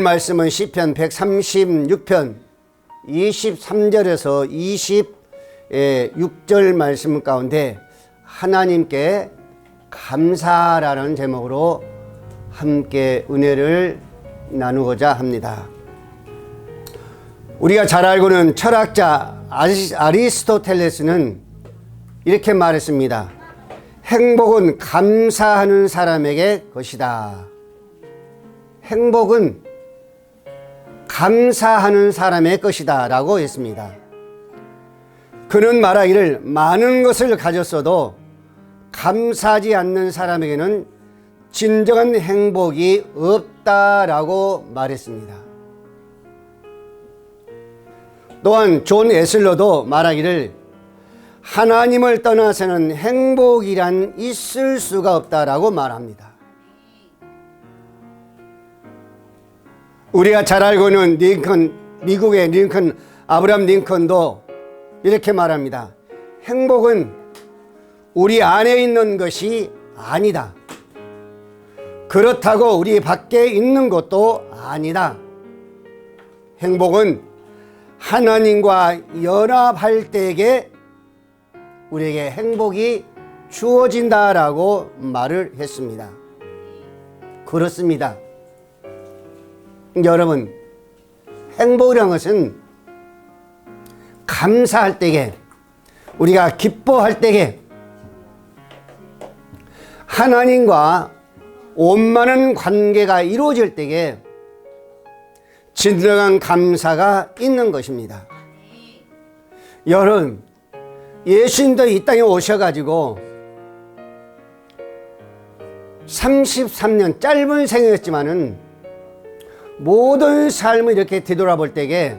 말씀은 시편 136편 23절에서 26절 말씀 가운데 하나님께 감사라는 제목으로 함께 은혜를 나누고자 합니다. 우리가 잘 알고는 철학자 아리스토텔레스는 이렇게 말했습니다. 행복은 감사하는 사람에게 것이다. 행복은 감사하는 사람의 것이다 라고 했습니다. 그는 말하기를 많은 것을 가졌어도 감사하지 않는 사람에게는 진정한 행복이 없다라고 말했습니다. 또한 존 에슬러도 말하기를 하나님을 떠나서는 행복이란 있을 수가 없다라고 말합니다. 우리가 잘 알고 있는 미국의 링컨, 아브라함 링컨도 이렇게 말합니다. 행복은 우리 안에 있는 것이 아니다. 그렇다고 우리 밖에 있는 것도 아니다. 행복은 하나님과 연합할 때에 우리에게 행복이 주어진다라고 말을 했습니다. 그렇습니다. 여러분, 행복이라는 것은 감사할 때에, 우리가 기뻐할 때에 하나님과 원만한 관계가 이루어질 때에 진정한 감사가 있는 것입니다. 여러분, 예수님도 이 땅에 오셔가지고 33년 짧은 생이었지만은 모든 삶을 이렇게 뒤돌아볼 때에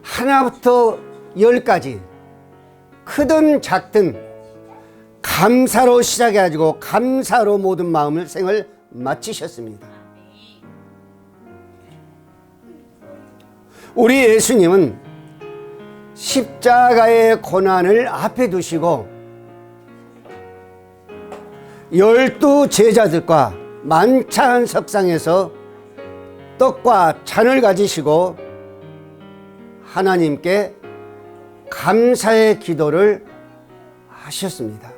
하나부터 열까지 크든 작든 감사로 시작해가지고 감사로 모든 마음을 생을 마치셨습니다. 우리 예수님은 십자가의 고난을 앞에 두시고 12 제자들과 만찬 석상에서 떡과 잔을 가지시고 하나님께 감사의 기도를 하셨습니다.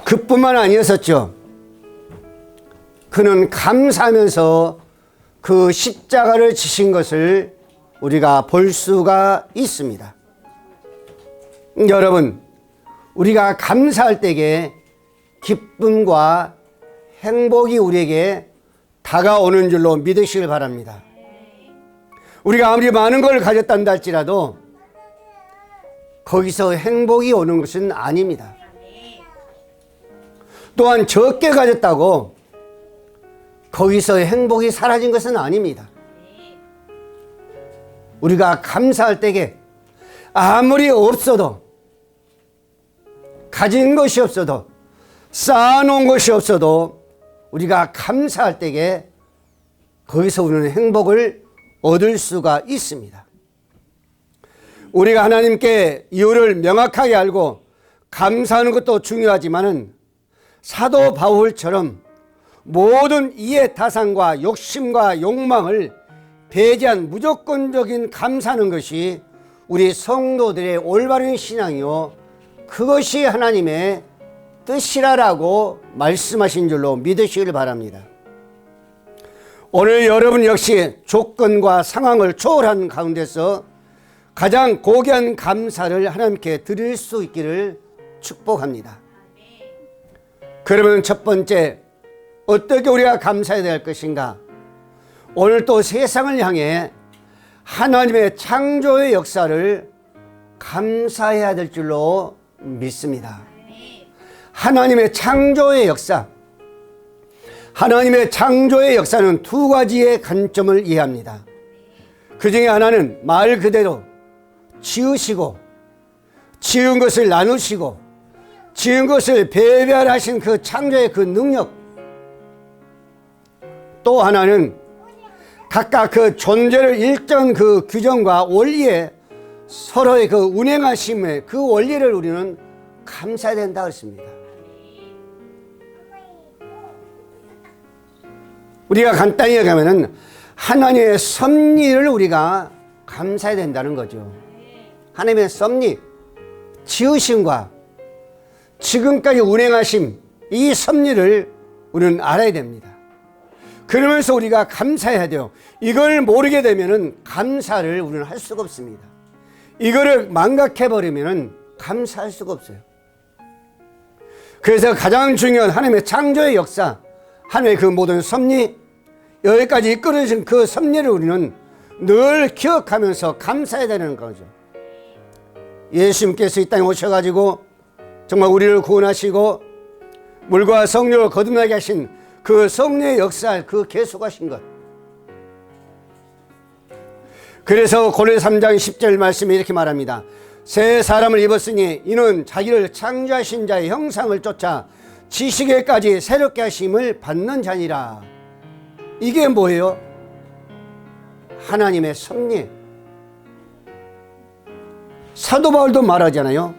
그뿐만 아니었었죠. 그는 감사하면서 그 십자가를 지신 것을 우리가 볼 수가 있습니다. 여러분, 우리가 감사할 때에 기쁨과 행복이 우리에게 다가오는 줄로 믿으시길 바랍니다. 우리가 아무리 많은 걸 가졌단다 할지라도 거기서 행복이 오는 것은 아닙니다. 또한 적게 가졌다고 거기서 행복이 사라진 것은 아닙니다. 우리가 감사할 때에 아무리 없어도, 가진 것이 없어도, 쌓아놓은 것이 없어도 우리가 감사할 때에 거기서 우리는 행복을 얻을 수가 있습니다. 우리가 하나님께 이유를 명확하게 알고 감사하는 것도 중요하지만은 사도 바울처럼 모든 이해타산과 욕심과 욕망을 배제한 무조건적인 감사하는 것이 우리 성도들의 올바른 신앙이요, 그것이 하나님의 뜻이라고 말씀하신 줄로 믿으시길 바랍니다. 오늘 여러분 역시 조건과 상황을 초월한 가운데서 가장 고귀한 감사를 하나님께 드릴 수 있기를 축복합니다. 그러면 첫 번째, 어떻게 우리가 감사해야 될 것인가? 오늘 또 세상을 향해 하나님의 창조의 역사를 감사해야 될 줄로 믿습니다. 하나님의 창조의 역사. 하나님의 창조의 역사는 두 가지의 관점을 이해합니다. 그 중에 하나는 말 그대로 지으시고, 지은 것을 나누시고, 지은 것을 배별하신 그 창조의 그 능력. 또 하나는 각각 그 존재를 일정 그 규정과 원리에 서로의 그 운행하심의 그 원리를 우리는 감사해야 된다 했습니다. 우리가 간단히 얘기하면은 하나님의 섭리를 우리가 감사해야 된다는 거죠. 하나님의 섭리, 지으심과 지금까지 운행하심, 이 섭리를 우리는 알아야 됩니다. 그러면서 우리가 감사해야 돼요. 이걸 모르게 되면은 감사를 우리는 할 수가 없습니다. 이거를 망각해버리면은 감사할 수가 없어요. 그래서 가장 중요한 하나님의 창조의 역사, 하나님의 그 모든 섭리, 여기까지 이끌어진 그 섭리를 우리는 늘 기억하면서 감사해야 되는 거죠. 예수님께서 이 땅에 오셔가지고 정말 우리를 구원하시고 물과 성령을 거듭나게 하신 그 성령의 역사를 그 계속하신 것. 그래서 고린도서 3장 10절 말씀에 이렇게 말합니다. 새 사람을 입었으니 이는 자기를 창조하신 자의 형상을 쫓아 지식에까지 새롭게 하심을 받는 자니라. 이게 뭐예요? 하나님의 섭리. 사도 바울도 말하잖아요.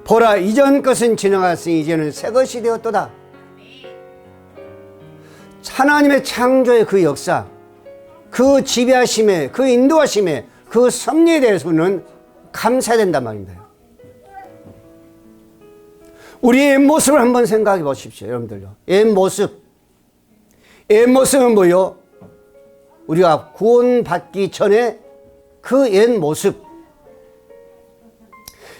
보라, 이전 것은 지나갔으니 이제는 새 것이 되었도다. 하나님의 창조의 그 역사, 그 지배하심에, 그 인도하심에, 그 섭리에 대해서는 감사해야 된단 말입니다. 우리의 옛모습을 한번 생각해 보십시오, 여러분들요. 옛모습은 뭐요? 우리가 구원받기 전에 그 옛모습,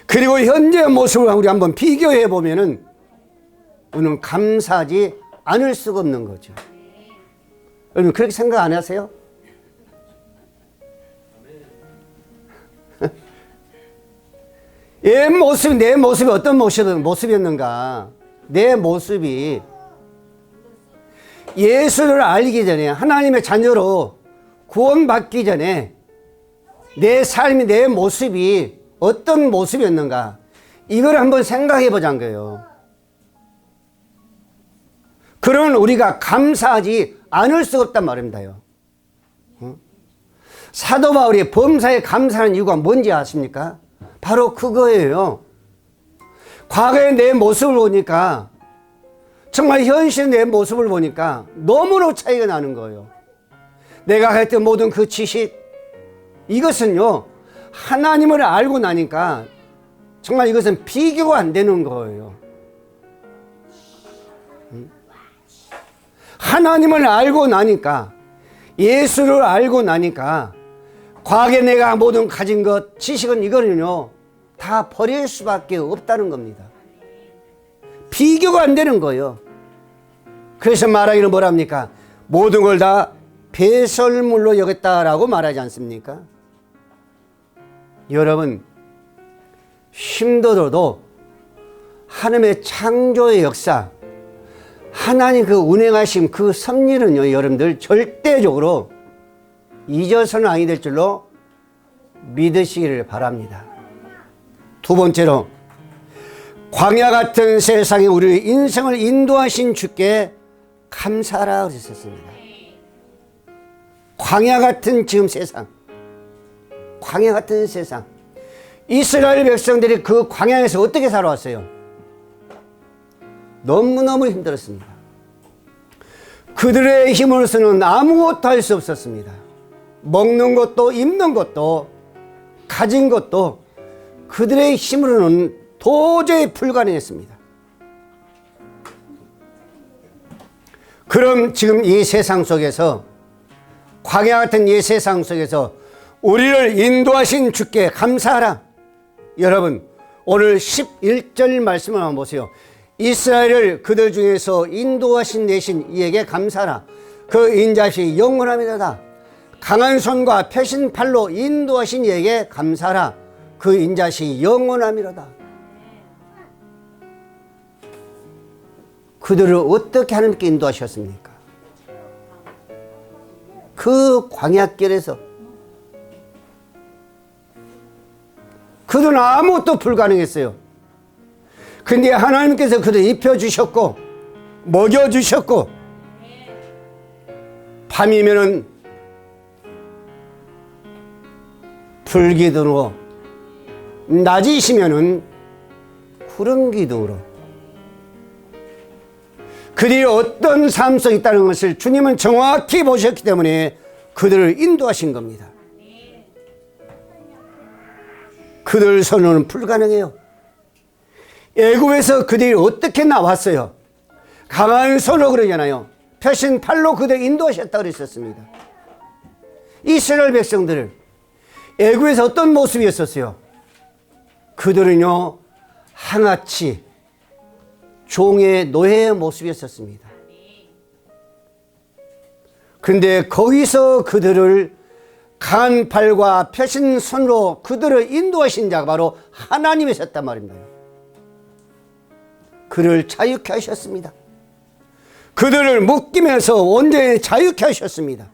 그리고 현재의 모습을 우리 한번 비교해 보면은 우리는 감사하지 않을 수가 없는 거죠. 여러분 그렇게 생각 안 하세요? 옛 모습, 내 모습이 어떤 모습이었는가? 내 모습이 예수를 알기 전에, 하나님의 자녀로 구원받기 전에 내 삶이, 내 모습이 어떤 모습이었는가? 이걸 한번 생각해 보자는 거예요. 그러면 우리가 감사하지 않을 수가 없단 말입니다요. 사도 바울이 범사에 감사하는 이유가 뭔지 아십니까? 바로 그거예요. 과거의 내 모습을 보니까, 정말 현실의 내 모습을 보니까 너무나 차이가 나는 거예요. 내가 했던 모든 그 지식, 이것은요, 하나님을 알고 나니까 정말 이것은 비교가 안 되는 거예요. 하나님을 알고 나니까, 예수를 알고 나니까 과거에 내가 모든 가진 것, 지식은 이거는요 다 버릴 수밖에 없다는 겁니다. 비교가 안 되는 거예요. 그래서 말하기는 뭐랍니까? 모든 걸 다 배설물로 여겼다라고 말하지 않습니까? 여러분, 힘들어도 하나님의 창조의 역사, 하나님 그 운행하심, 그 섭리는요, 여러분들 절대적으로 잊어서는 아니 될 줄로 믿으시기를 바랍니다. 두 번째로, 광야 같은 세상에 우리 인생을 인도하신 주께 감사하라 그랬었습니다. 광야 같은 지금 세상, 광야 같은 세상, 이스라엘 백성들이 그 광야에서 어떻게 살아왔어요? 너무너무 힘들었습니다. 그들의 힘으로서는 아무것도 할 수 없었습니다. 먹는 것도 입는 것도 가진 것도 그들의 힘으로는 도저히 불가능했습니다. 그럼 지금 이 세상 속에서, 광야 같은 이 세상 속에서 우리를 인도하신 주께 감사하라. 여러분, 오늘 11절 말씀을 한번 보세요. 이스라엘을 그들 중에서 인도하신 내신 이에게 감사하라. 그 인자시 영원합니다. 강한 손과 펴신 팔로 인도하신 이에게 감사하라. 그 인자시 영원함이로다. 그들을 어떻게 하나님께 인도하셨습니까? 그 광야길에서 그들은 아무것도 불가능했어요. 근데 하나님께서 그들 입혀주셨고 먹여주셨고, 밤이면은 불기둥으로, 낮이시면은 구름 기둥으로, 그들이 어떤 삶 속에 있다는 것을 주님은 정확히 보셨기 때문에 그들을 인도하신 겁니다. 그들 손으로는 불가능해요. 애굽에서 그들이 어떻게 나왔어요? 강한 손으로 그러잖아요. 펴신 팔로 그들을 인도하셨다고 그랬었습니다. 이스라엘 백성들을 애굽에서 어떤 모습이었었어요? 그들은요, 항아치 종의 노예의 모습이었었습니다. 그런데 거기서 그들을 강한 팔과 펴신 손으로 그들을 인도하신 자가 바로 하나님이셨단 말입니다. 그를 자유케 하셨습니다. 그들을 묶이면서 온전히 자유케 하셨습니다.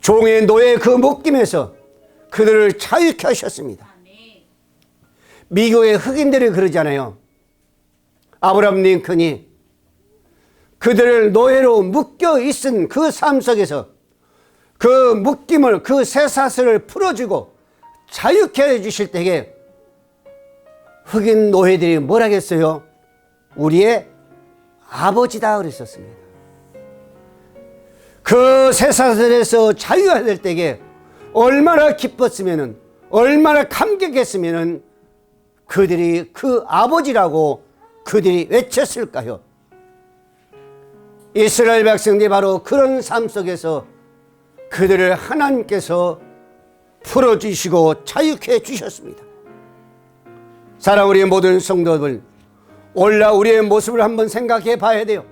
종의 노예 그 묶임에서 그들을 자유케 하셨습니다. 미국의 흑인들이 그러잖아요. 아브라함 링컨이 그들을 노예로 묶여 있은 그 삶 속에서 그 묶임을, 그 쇠사슬을 풀어주고 자유케 해주실 때에 흑인 노예들이 뭐라 했어요? 우리의 아버지다 그랬었습니다. 그 쇠사슬에서 자유가 될 때에 얼마나 기뻤으면은, 얼마나 감격했으면은 그들이 그 아버지라고 그들이 외쳤을까요? 이스라엘 백성들이 바로 그런 삶 속에서 그들을 하나님께서 풀어주시고 자유케 해주셨습니다. 사랑하는 우리의 모든 성도들, 오늘 우리의 모습을 한번 생각해 봐야 돼요.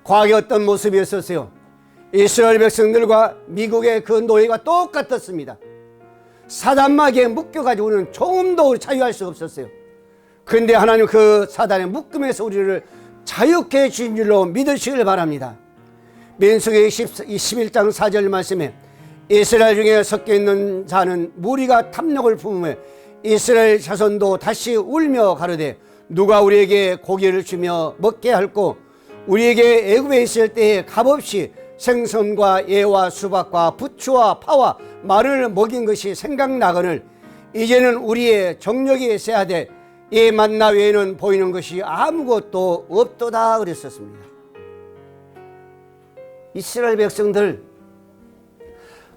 과거에 어떤 모습이었었어요? 이스라엘 백성들과 미국의 그 노예가 똑같았습니다. 사단마귀에 묶여가지고는 조금도 자유할 수 없었어요. 그런데 하나님 그 사단의 묶음에서 우리를 자유케 해주신 줄로 믿으시길 바랍니다. 민수기 11장 4절 말씀에 이스라엘 중에 섞여 있는 자는 무리가 탐욕을 품으며 이스라엘 자손도 다시 울며 가로되 누가 우리에게 고기를 주며 먹게 할꼬 우리에게 애굽에 있을 때에 값없이 생선과 예와 수박과 부추와 파와 말을 먹인 것이 생각나거늘 이제는 우리의 정력이 있어야 돼 이 만나 외에는 보이는 것이 아무것도 없도다 그랬었습니다. 이스라엘 백성들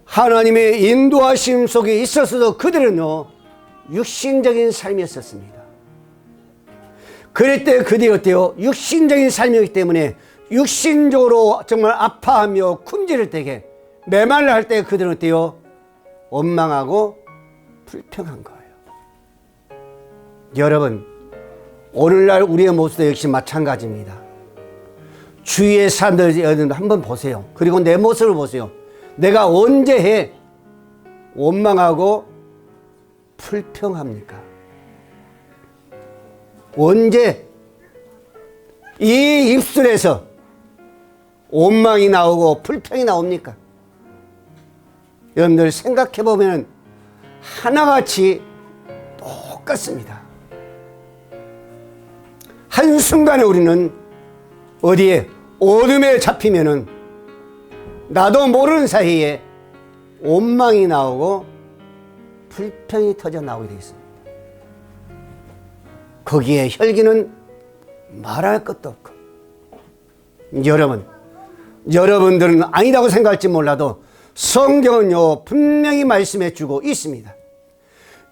하나님의 인도하심 속에 있었어도 그들은요 육신적인 삶이었었습니다. 그럴 때 그들이 어때요? 육신적인 삶이었기 때문에 육신적으로 정말 아파하며 굶주릴 때에 메말라 할 때 그들은 어때요? 원망하고 불평한 거예요. 여러분, 오늘날 우리의 모습도 역시 마찬가지입니다. 주위의 사람들 한번 보세요. 그리고 내 모습을 보세요. 내가 언제 해 원망하고 불평합니까? 언제 이 입술에서 원망이 나오고 불평이 나옵니까? 여러분들 생각해보면 하나같이 똑같습니다. 한순간에 우리는 어디에 어둠에 잡히면은 나도 모르는 사이에 원망이 나오고 불평이 터져 나오게 되어 있습니다. 거기에 혈기는 말할 것도 없고 여러분들은 아니라고 생각할지 몰라도 성경은요 분명히 말씀해 주고 있습니다.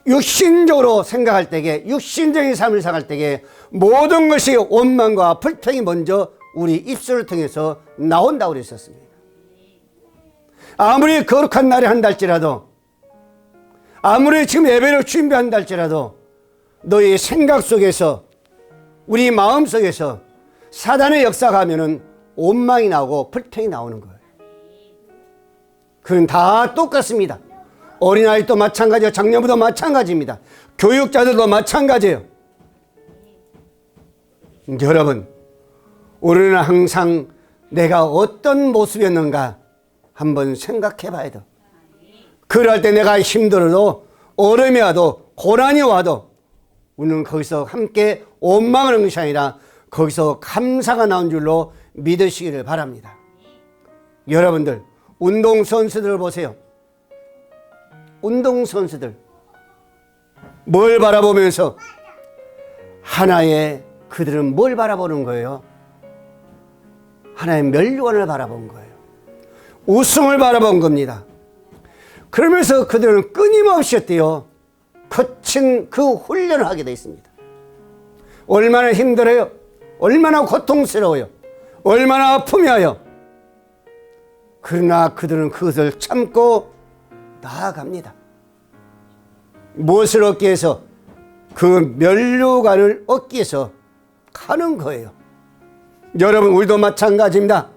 육신적으로 생각할 때에 육신적인 삶을 살아갈 때에 모든 것이 원망과 불평이 먼저 우리 입술을 통해서 나온다고 그랬었습니다. 아무리 거룩한 날에 한다 할지라도 아무리 지금 예배를 준비한다 할지라도 너의 생각 속에서 우리 마음 속에서 사단의 역사가 하면은 원망이 나오고 불평이 나오는 거예요. 그건 다 똑같습니다. 어린아이도 마찬가지예요. 장년부도 마찬가지입니다. 교육자들도 마찬가지예요. 여러분, 우리는 항상 내가 어떤 모습이었는가 한번 생각해 봐야 돼요. 그럴 때 내가 힘들어도 어려움이 와도 고난이 와도 우리는 거기서 함께 원망하는 것이 아니라 거기서 감사가 나온 줄로 믿으시기를 바랍니다. 여러분들 운동선수들을 보세요. 운동선수들 뭘 바라보면서 하나의 그들은 뭘 바라보는 거예요? 하나님의 멸류관을 바라본 거예요. 우승을 바라본 겁니다. 그러면서 그들은 끊임없이 어때요? 거친 그 훈련을 하게 되어 있습니다. 얼마나 힘들어요? 얼마나 고통스러워요? 얼마나 아프며요? 그러나 그들은 그것을 참고 나아갑니다. 무엇을 얻기 위해서? 그 멸류관을 얻기 위해서 가는 거예요. 여러분, 우리도 마찬가지입니다.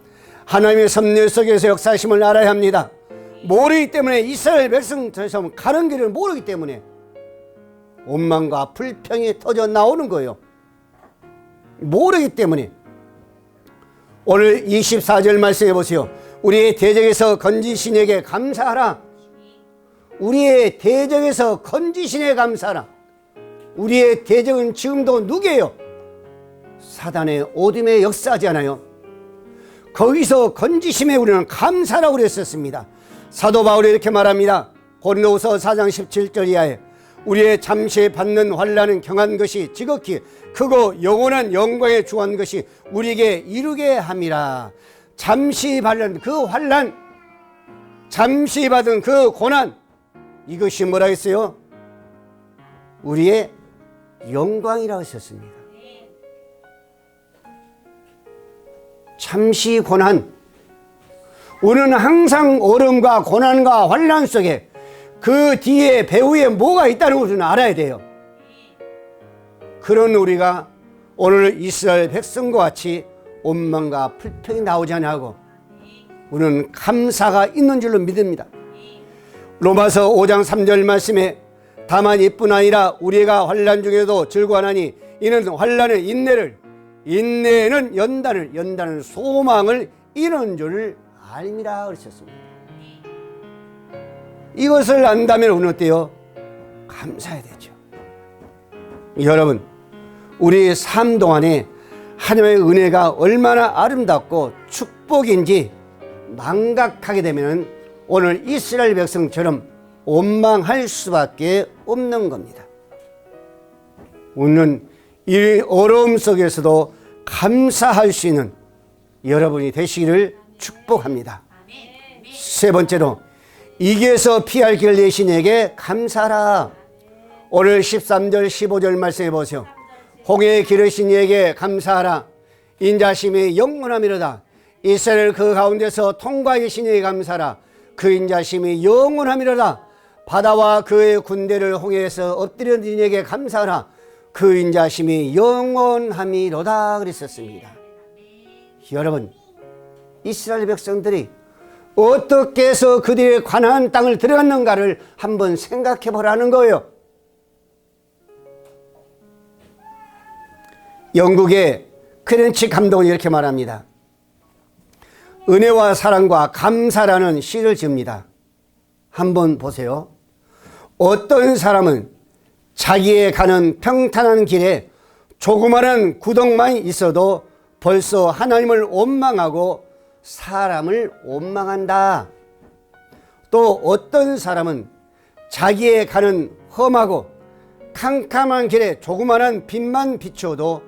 하나님의 섭리 속에서 역사하심을 알아야 합니다. 모르기 때문에, 이스라엘 백성처럼 가는 길을 모르기 때문에 원망과 불평이 터져 나오는 거예요. 모르기 때문에. 오늘 24절 말씀해 보세요. 우리의 대적에서 건지신 이에게 감사하라. 우리의 대적에서 건지신 이에게 감사하라. 우리의 대적은 지금도 누구예요? 사단의 오둠에 역사하지 않아요? 거기서 건지심에 우리는 감사라고 그랬었습니다. 사도 바울이 이렇게 말합니다. 고린도후서 4장 17절 이하에 우리의 잠시 받는 환난은 경한 것이 지극히 크고 영원한 영광에 주한 것이 우리에게 이루게 함이라. 잠시 받는 그 환난, 잠시 받은 그 고난, 이것이 뭐라 했어요? 우리의 영광이라고 했었습니다. 잠시 고난, 우리는 항상 어려움과 고난과 환난 속에 그 뒤에 배후에 뭐가 있다는 것을 알아야 돼요. 그런 우리가 오늘 이스라엘 백성과 같이 원망과 불평이 나오지 않고 우리는 감사가 있는 줄로 믿습니다. 로마서 5장 3절 말씀에 다만 이뿐 아니라 우리가 환난 중에도 즐거워하나니 이는 환난은 인내를, 인내는 연단을, 연단은 소망을 이루는 줄 알미라 그러셨습니다. 이것을 안다면 우리는 어때요? 감사해야 되죠. 여러분, 우리 삶 동안에 하나님의 은혜가 얼마나 아름답고 축복인지 망각하게 되면 오늘 이스라엘 백성처럼 원망할 수밖에 없는 겁니다. 우리는 이 어려움 속에서도 감사할 수 있는 여러분이 되시기를 축복합니다. 세 번째로, 이게서 피할 길을 내신 이에게 감사하라. 오늘 13절 15절 말씀해 보세요. 홍해에 기르신 이에게 감사하라. 인자심이 영원함이로다. 이스라엘 그 가운데서 통과하게 계신 이에게 감사하라. 그 인자심이 영원함이로다. 바다와 그의 군대를 홍해에서 엎드린 이에게 감사하라. 그 인자심이 영원함이로다 그랬었습니다. 여러분, 이스라엘 백성들이 어떻게 해서 그들의 가나안 땅을 들어갔는가를 한번 생각해 보라는 거예요. 영국의 크렌치 감독은 이렇게 말합니다. 은혜와 사랑과 감사라는 시를 지읍니다. 한번 보세요. 어떤 사람은 자기의 가는 평탄한 길에 조그마한 구덩만 있어도 벌써 하나님을 원망하고 사람을 원망한다. 또 어떤 사람은 자기의 가는 험하고 캄캄한 길에 조그마한 빛만 비추어도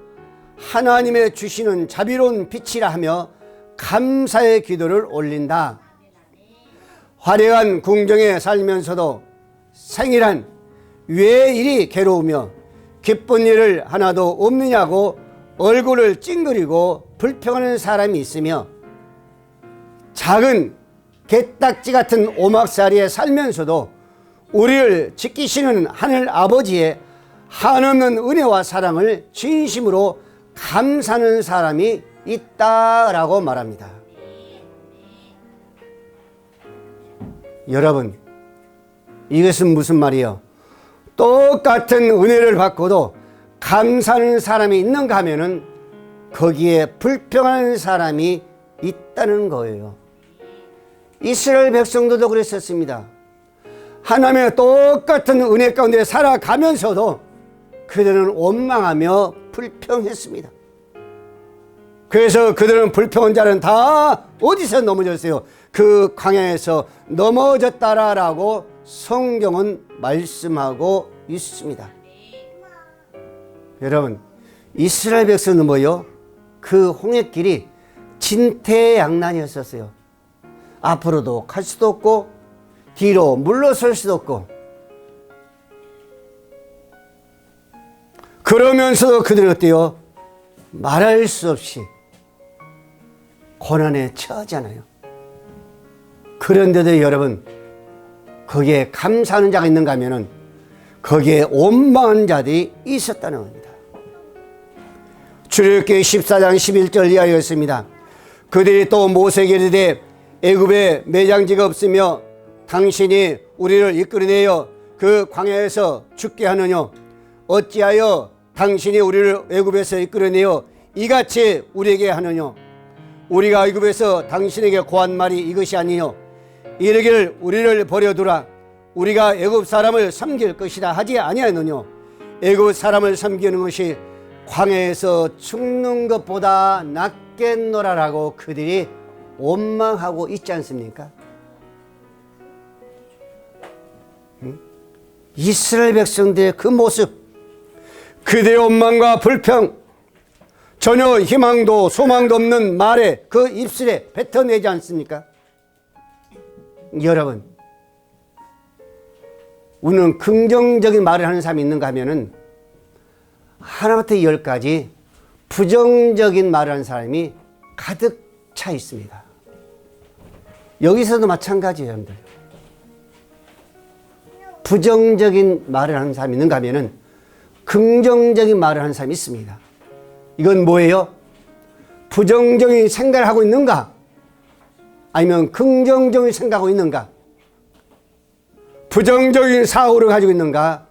하나님의 주시는 자비로운 빛이라 하며 감사의 기도를 올린다. 화려한 궁정에 살면서도 생일한 왜 이리 괴로우며 기쁜 일을 하나도 없느냐고 얼굴을 찡그리고 불평하는 사람이 있으며 작은 게딱지 같은 오막살이에 살면서도 우리를 지키시는 하늘 아버지의 한없는 은혜와 사랑을 진심으로 감사하는 사람이 있다라고 말합니다. 여러분, 이것은 무슨 말이에요? 똑같은 은혜를 받고도 감사하는 사람이 있는가 하면은 거기에 불평하는 사람이 있다는 거예요. 이스라엘 백성들도 그랬었습니다. 하나님의 똑같은 은혜 가운데 살아가면서도 그들은 원망하며 불평했습니다. 그래서 그들은 불평한 자는 다 어디서 넘어졌어요? 그 광야에서 넘어졌다라고 성경은 말씀하고 있습니다. 여러분, 이스라엘 백성은 뭐요? 그 홍해길이 진퇴양난이었었어요. 앞으로도 갈 수도 없고 뒤로 물러설 수도 없고, 그러면서도 그들은 어때요? 말할 수 없이 고난에 처하잖아요. 그런데도 여러분, 거기에 감사하는 자가 있는가 하면은 거기에 원망한 자들이 있었다는 겁니다. 출애굽기 14장 11절 이하였습니다. 그들이 또 모세에게 이르되 애굽에 매장지가 없으며 당신이 우리를 이끌어내어 그 광야에서 죽게 하느냐? 어찌하여 당신이 우리를 애굽에서 이끌어내어 이같이 우리에게 하느냐? 우리가 애굽에서 당신에게 고한 말이 이것이 아니요 이르기를 우리를 버려두라, 우리가 애굽 사람을 섬길 것이다 하지 아니하느냐? 애굽 사람을 섬기는 것이 광야에서 죽는 것보다 낫겠노라라고 그들이 원망하고 있지 않습니까? 이스라엘 백성들의 그 모습, 그들의 원망과 불평, 전혀 희망도 소망도 없는 말에 그 입술에 뱉어내지 않습니까? 여러분, 우리는 긍정적인 말을 하는 사람이 있는가 하면은 하나부터 10까지 부정적인 말을 하는 사람이 가득 차 있습니다. 여기서도 마찬가지예요, 여러분들. 부정적인 말을 하는 사람이 있는가 하면은 긍정적인 말을 하는 사람이 있습니다. 이건 뭐예요? 부정적인 생각을 하고 있는가? 아니면 긍정적인 생각하고 있는가? 부정적인 사고를 가지고 있는가?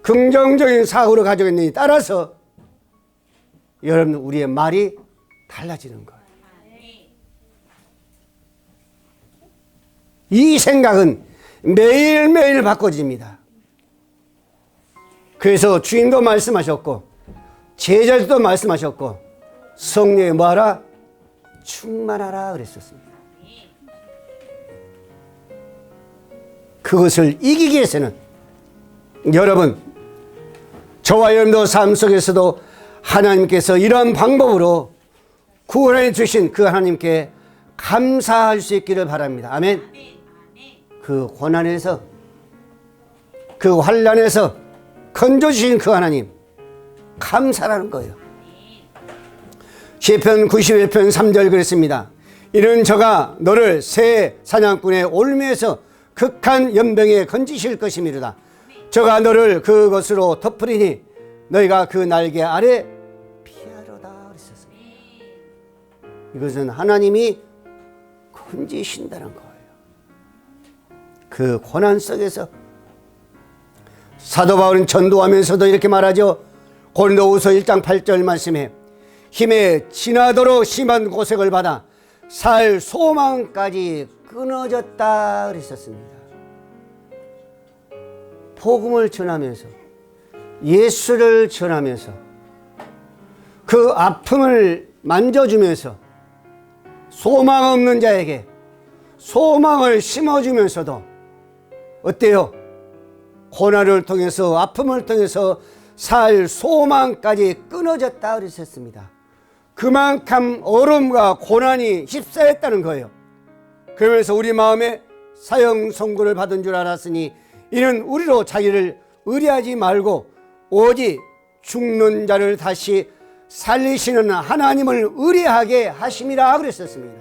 긍정적인 사고를 가지고 있느냐에 따라서 여러분, 우리의 말이 달라지는 거예요. 이 생각은 매일매일 바꿔집니다. 그래서 주님도 말씀하셨고 제자들도 말씀하셨고 성령이 뭐하라? 충만하라 그랬었습니다. 그것을 이기기 위해서는 여러분, 저와 여러분도 삶 속에서도 하나님께서 이런 방법으로 구원해 주신 그 하나님께 감사할 수 있기를 바랍니다. 아멘. 그 고난에서, 그 환난에서 건져주신 그 하나님 감사라는 거예요. 시편 91편 3절 그랬습니다. 이는 저가 너를 새 사냥꾼의 올무에서 극한 연병에 건지실 것이미로다. 저가 너를 그것으로 덮으리니 너희가 그 날개 아래 피하려다 그랬었습니다. 이것은 하나님이 건지신다는 거예요. 그 고난 속에서 사도 바울은 전도하면서도 이렇게 말하죠. 고린도후서 1장 8절 말씀에 힘에 지나도록 심한 고생을 받아 살 소망까지 끊어졌다 그랬었습니다. 복음을 전하면서 예수를 전하면서 그 아픔을 만져주면서 소망 없는 자에게 소망을 심어주면서도 어때요? 고난을 통해서 아픔을 통해서 살 소망까지 끊어졌다 그랬었습니다. 그만큼 어려움과 고난이 휩싸였다는 거예요. 그러면서 우리 마음에 사형 선고를 받은 줄 알았으니 이는 우리로 자기를 의뢰하지 말고 오직 죽는 자를 다시 살리시는 하나님을 의뢰하게 하심이라 그랬었습니다.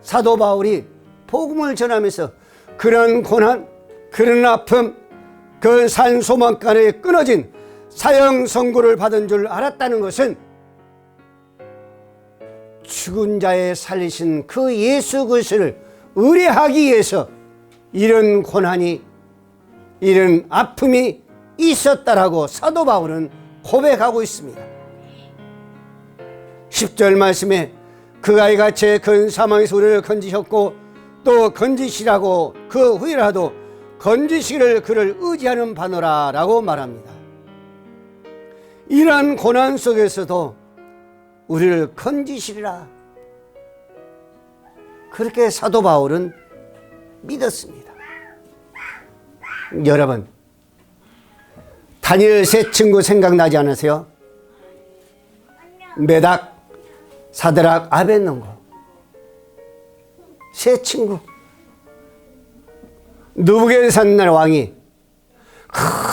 사도 바울이 복음을 전하면서 그런 고난, 그런 아픔, 그 산 소망간에 끊어진 사형 선고를 받은 줄 알았다는 것은 죽은 자에 살리신 그 예수 그리스도를 의뢰하기 위해서 이런 고난이, 이런 아픔이 있었다라고 사도 바울은 고백하고 있습니다. 10절 말씀에 그가 이같이 큰 사망에서 우리를 건지셨고 또 건지시라고 그 후에라도 건지시기를 그를 의지하는 바노라 라고 말합니다. 이러한 고난 속에서도 우리를 건지시리라, 그렇게 사도 바울은 믿었습니다. 여러분, 다니엘 세 친구 생각나지 않으세요? 메닥, 사드락, 아벳nego. 세 친구. 느부갓네살 왕이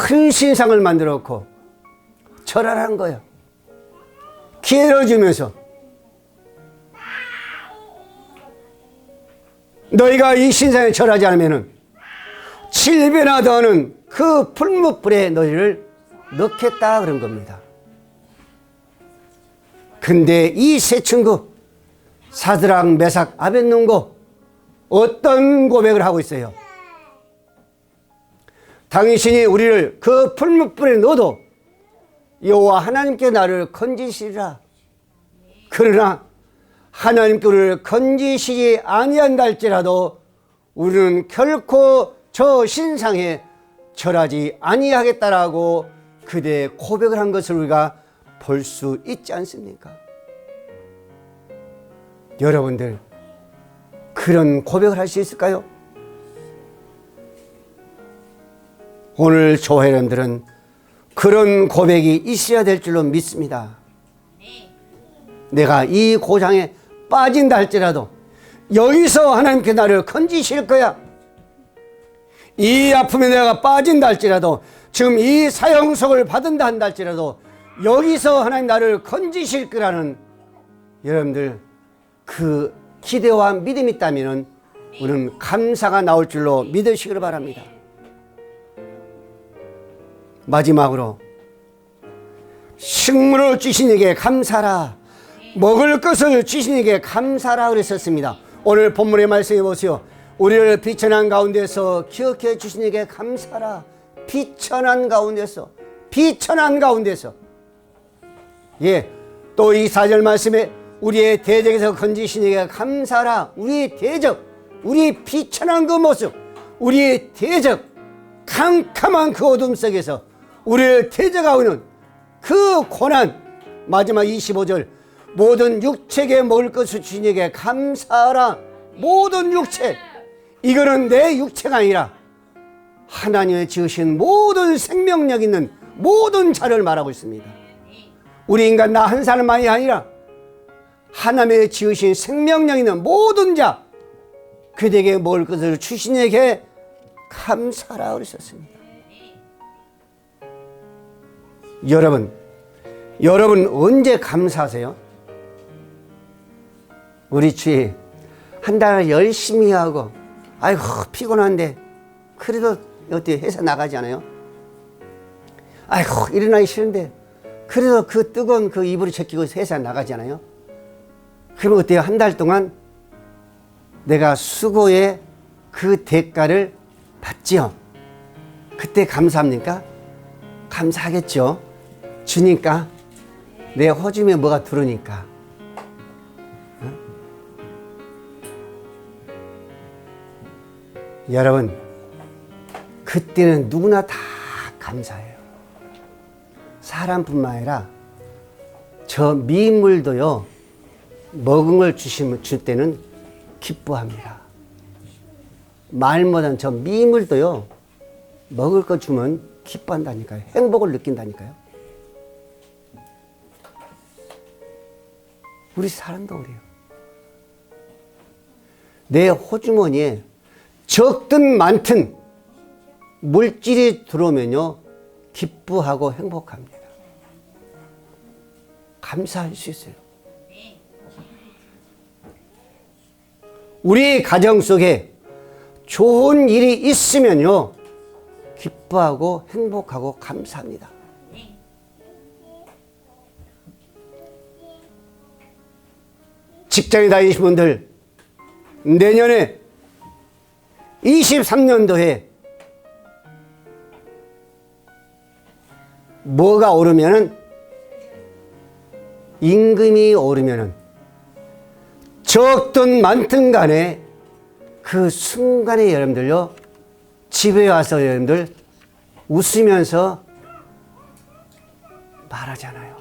큰 신상을 만들어 놓고 절하라는 거예요. 기회를 주면서 너희가 이 신상에 절하지 않으면 7배나 더는 그 풀무불에 너희를 넣겠다 그런 겁니다. 근데 이 세 친구 사드락, 메삭, 아벳nego 어떤 고백을 하고 있어요? 당신이 우리를 그 풀무불에 넣어도 여호와 하나님께 나를 건지시리라. 그러나 하나님께 우리를 건지시지 아니한다 할지라도 우리는 결코 저 신상에 절하지 아니하겠다라고 그대 고백을 한 것을 우리가 볼 수 있지 않습니까? 여러분들 그런 고백을 할 수 있을까요? 오늘 교회원들은 그런 고백이 있어야 될 줄로 믿습니다. 내가 이 고장에 빠진다 할지라도 여기서 하나님께 나를 건지실 거야. 이 아픔에 내가 빠진다 할지라도 지금 이 사형석을 받은다 한다 할지라도 여기서 하나님 나를 건지실 거라는 여러분들 그 기대와 믿음이 있다면 우리는 감사가 나올 줄로 믿으시기를 바랍니다. 마지막으로 식물을 주신 이에게 감사라, 먹을 것을 주신 이에게 감사라 그랬었습니다. 오늘 본문의 말씀해 보세요. 우리를 비천한 가운데서 기억해 주신 이에게 감사라. 비천한 가운데서, 비천한 가운데서. 예, 또 이 4절 말씀에 우리의 대적에서 건지신 이에게 감사라. 우리의 대적, 우리 비천한 그 모습, 우리의 대적, 캄캄한 그 어둠 속에서 우리를 대적하고 있는 그 고난. 마지막 25절 모든 육체에 먹을 것을 주신 이에게 감사하라. 모든 육체, 이거는 내 육체가 아니라 하나님의 지으신 모든 생명력 있는 모든 자를 말하고 있습니다. 우리 인간 나 한 사람만이 아니라 하나님의 지으신 생명력 있는 모든 자, 그들에게 먹을 것을 주신 이에게 감사하라 그러셨습니다. 여러분 언제 감사하세요? 우리 주일 한 달 열심히 하고 아이고 피곤한데 그래도 어떻게 회사 나가지 않아요? 아이고 일어나기 싫은데 그래도 그 뜨거운 그 이불을 제끼고 회사 나가지 않아요? 그러면 어때요? 한 달 동안 내가 수고의 그 대가를 받지요. 그때 감사합니까? 감사하겠죠. 주니까 내 호주머니에 뭐가 들어오니까. 여러분 그때는 누구나 다 감사해요. 사람뿐만 아니라 저 미물도요 먹은 걸 줄 때는 기뻐합니다. 말 못한 저 미물도요 먹을 거 주면 기뻐한다니까요. 행복을 느낀다니까요. 우리 사람도 그래요. 내 호주머니에 적든 많든 물질이 들어오면요 기뻐하고 행복합니다. 감사할 수 있어요. 우리 가정 속에 좋은 일이 있으면요 기뻐하고 행복하고 감사합니다. 직장에 다니시는 분들 내년에 23년도에 뭐가 오르면은 임금이 오르면은 적든 많든 간에 그 순간에 여러분들요 집에 와서 여러분들 웃으면서 말하잖아요.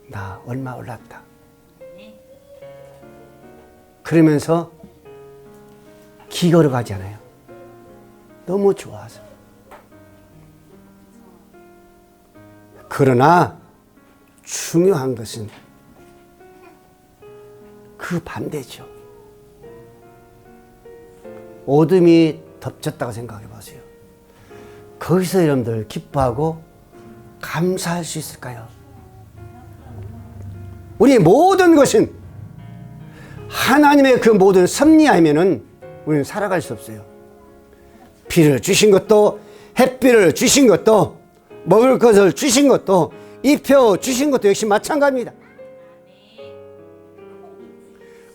나 얼마 올랐다. 그러면서 기거로 가잖아요. 너무 좋아서. 그러나 중요한 것은 그 반대죠. 어둠이 덮쳤다고 생각해 보세요. 거기서 여러분들 기뻐하고 감사할 수 있을까요? 우리 모든 것은 하나님의 그 모든 섭리 아니면은 우리는 살아갈 수 없어요. 비를 주신 것도, 햇빛을 주신 것도, 먹을 것을 주신 것도, 입혀 주신 것도 역시 마찬가지입니다.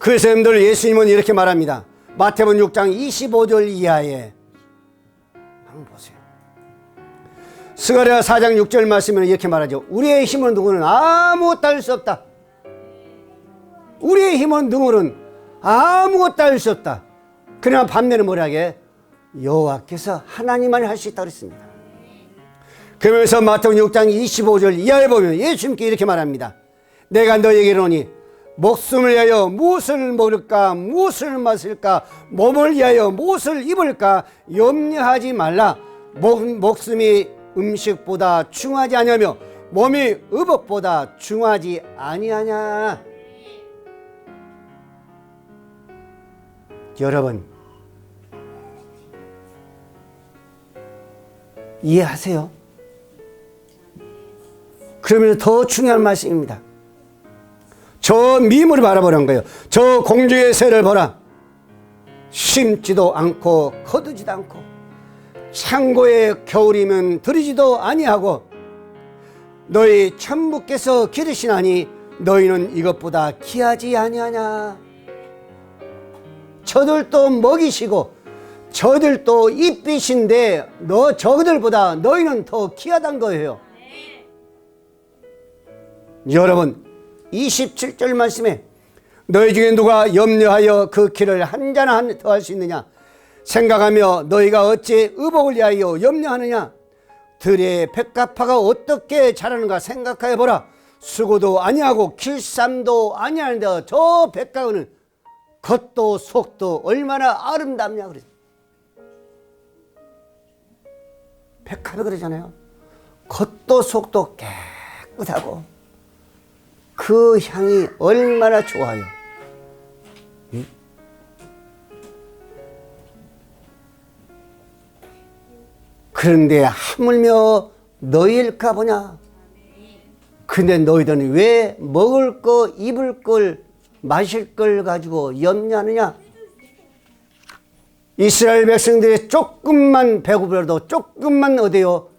그래서 여러분들 예수님은 이렇게 말합니다. 마태복음 6장 25절 이하에 한번 보세요. 스가랴 4장 6절 말씀에는 이렇게 말하죠. 우리의 힘은 누구는 아무것도 할 수 없다. 우리의 힘은 누구는 아무것도 할 수 없다. 그러나 반면에 뭐라 하게? 여호와께서 하나님만이 할 수 있다고 그랬습니다. 그러면서 마태복음 6장 25절 이하에 보면 예수님께 이렇게 말합니다. 내가 너에게 이르노니 목숨을 위하여 무엇을 먹을까, 무엇을 마실까, 몸을 위하여 무엇을 입을까 염려하지 말라. 목숨이 음식보다 중하지 아니하며 몸이 의복보다 중하지 아니하냐. 여러분 이해하세요? 그러면 더 중요한 말씀입니다. 저 미물을 바라보는 거예요. 저 공중의 새를 보라. 심지도 않고 거두지도 않고 창고에 겨울이면 들이지도 아니하고 너희 천부께서 기르시나니 너희는 이것보다 귀하지 아니하냐. 저들도 먹이시고 저들도 입히신데 저들보다 너희는 더 귀하단 거예요. 여러분 27절 말씀에 너희 중에 누가 염려하여 그 길을 한 자나 더할 수 있느냐 생각하며 너희가 어찌 의복을 위하여 염려하느냐. 들의 백합화가 어떻게 자라는가 생각하여 보라. 수고도 아니하고 길쌈도 아니하는데 저 백합은 겉도 속도 얼마나 아름답냐 그래. 백합이 그러잖아요. 겉도 속도 깨끗하고 그 향이 얼마나 좋아요. 그런데 하물며 너희일까 보냐. 근데 너희들은 왜 먹을 거, 입을 걸, 마실 걸 가지고 염려하느냐. 이스라엘 백성들이 조금만 배고프라도 조금만 어디요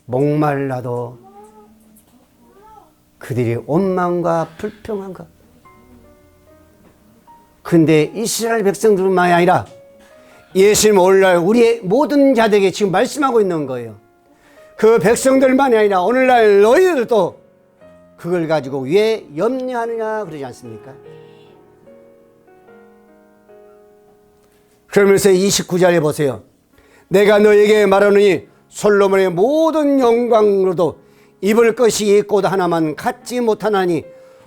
목말라도 그들이 원망과 불평한가. 근데 이스라엘 백성들뿐만이 아니라 예수님 오늘날 우리의 모든 자들에게 지금 말씀하고 있는 거예요. 그 백성들만이 아니라 오늘날 너희들도 그걸 가지고 왜 염려하느냐 그러지 않습니까? 그러면서 29절에 보세요. 내가 너에게 말하노니 솔로몬의 모든 영광으로도 입을 것이 곧 하나만 갖지 못하나니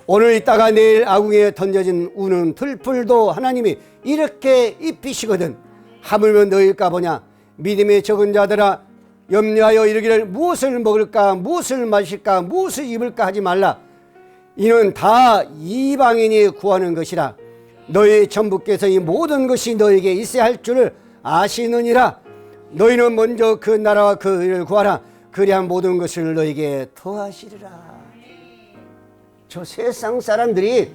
오늘 있다가 내일 아궁이에 던져진 우는 들풀도 하나님이 이렇게 입히시거든. 하물며 너희일까 보냐. 믿음의 적은 자들아 염려하여 이르기를 무엇을 먹을까 무엇을 마실까 무엇을 입을까 하지 말라. 이는 다 이방인이 구하는 것이라. 너희 천부께서 이 모든 것이 너에게 있어야 할 줄을 아시느니라. 너희는 먼저 그 나라와 그 의를 구하라. 그리한 모든 것을 너에게 더하시리라. 저 세상 사람들이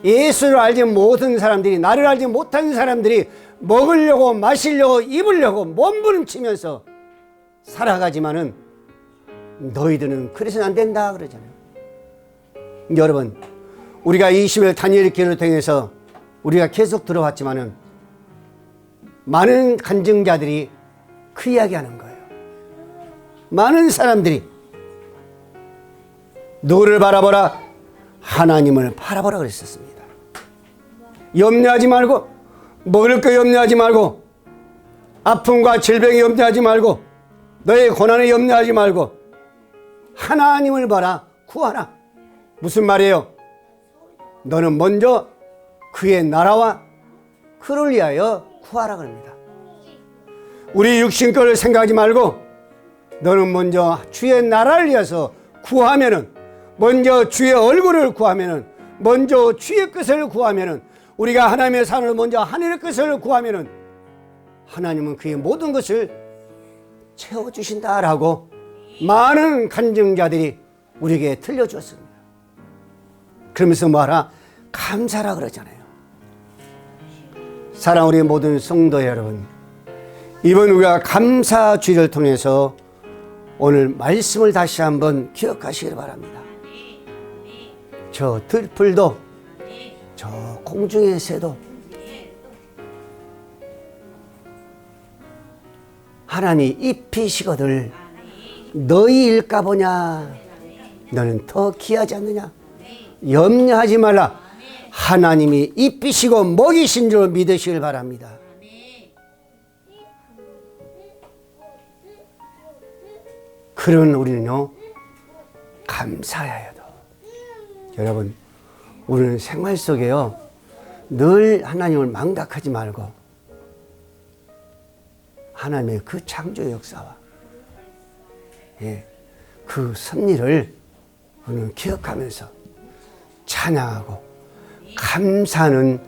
예수를 알지 못한 사람들이, 나를 알지 못한 사람들이 먹으려고 마시려고 입으려고 몸부림치면서 살아가지만은 너희들은 그래서는 안 된다 그러잖아요. 여러분 우리가 20일 다니엘 기를 통해서 우리가 계속 들어왔지만은 많은 간증자들이 그 이야기하는 거예요. 많은 사람들이 누구를 바라보라? 하나님을 바라보라 그랬었습니다. 염려하지 말고, 먹을 거 염려하지 말고, 아픔과 질병에 염려하지 말고, 너의 고난에 염려하지 말고 하나님을 봐라, 구하라. 무슨 말이에요? 너는 먼저 그의 나라와 그를 위하여 구하라 그럽니다. 우리 육신 것을 생각하지 말고 너는 먼저 주의 나라를 위해서 구하면은, 먼저 주의 얼굴을 구하면은, 먼저 주의 뜻을 구하면은, 우리가 하나님의 산을 먼저 하늘의 뜻을 구하면은 하나님은 그의 모든 것을 채워주신다라고 많은 간증자들이 우리에게 들려주었습니다. 그러면서 뭐하라? 감사라 그러잖아요. 사랑 우리 모든 성도 여러분, 이번 우리가 감사주의를 통해서 오늘 말씀을 다시 한번 기억하시길 바랍니다. 저 들풀도, 저 공중의 새도 하나님 입히시거들 너희 일까 보냐, 너는 더 귀하지 않느냐, 염려하지 말라. 하나님이 입히시고 먹이신 줄 믿으시길 바랍니다. 그런 우리는요, 감사해야 해요. 여러분, 우리는 생활 속에요, 늘 하나님을 망각하지 말고 하나님의 그 창조 역사와 그 섭리를 우리는 기억하면서 찬양하고 감사하는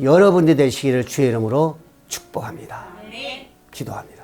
여러분들이 되시기를 주의 이름으로 축복합니다. 기도합니다.